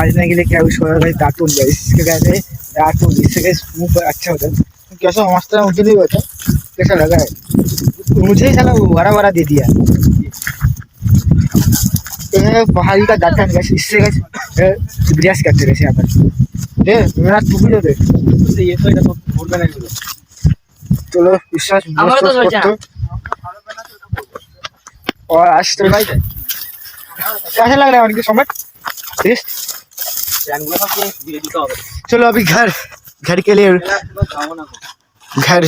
समझने के लिए क्या कुछ होगा भाई दातुन है इसके कहते हैं दातुन इससे कैसे मुंह पर अच्छा होता है कैसा मस्त है मुझे नहीं होता कैसा लगा है मुझे ही साला बड़ा बड़ा दे दिया ये पहाड़ी का दातन कैसे इससे कैसे ब्रश करते कैसे यहाँ पर दे मेरा टुकड़ी दे ये तो इधर तो बोल में नहीं चलो विश्वास और आज तो भाई कैसा लग रहा है उनके समझ चलो अभी घर के लिए घर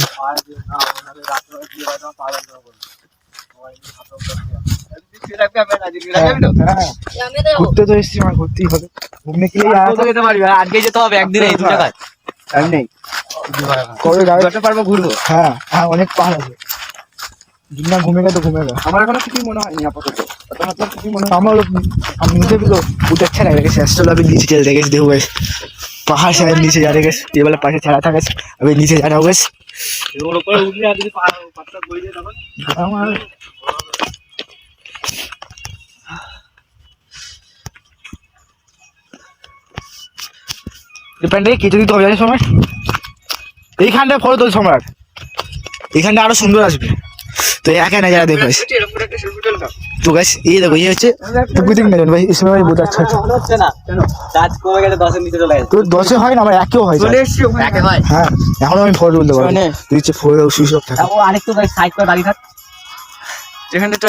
घूमते तो इसी में घूमती है घूमने के लिए आज के तो अब একদিন এই দুটো কাজ টাইম নেই কবে যাবে ঘুরবো হ্যাঁ হ্যাঁ অনেক পাহাড় আছে जितना घूमेगा तो घूमेगा हमारा को कुछ मना है यहाँ पर तो मतलब कुछ मना हम मुझे भी तो बहुत अच्छा लग रहा है चलो अभी नीचे चल देंगे देखो गाइस पहाड़ से नीचे जा रहे हैं ये वाला पास चढ़ा था गाइस अभी नीचे जा रहा हूँ गाइस ये ऊपर उठ गया अभी पत्थर कोई दे तब हमारा ডিপেন্ড রে কিছু দিতে হবে জানিস সময় এইখানটা ফটো তোল সম্রাট এইখানটা আরো সুন্দর আসবে तो क्या नजारा देखो तो गाइस ये देखो ये হচ্ছে বুকিং মেলেন ভাই इसमें भाई बहुत अच्छा হচ্ছে না চার্জ কমে গেলে 10 এর নিচে চলে আসে তো 10 এ হয় না আমার একেও হয় চলে এসেছি একে হয় হ্যাঁ এখন আমি ফটো তুলতে পারবো তুই হচ্ছে ফটো সুইচ অফ থাকে ও আরেকটু গাইস সাইড করে দাঁড়িয়ে থাক যেখানে তো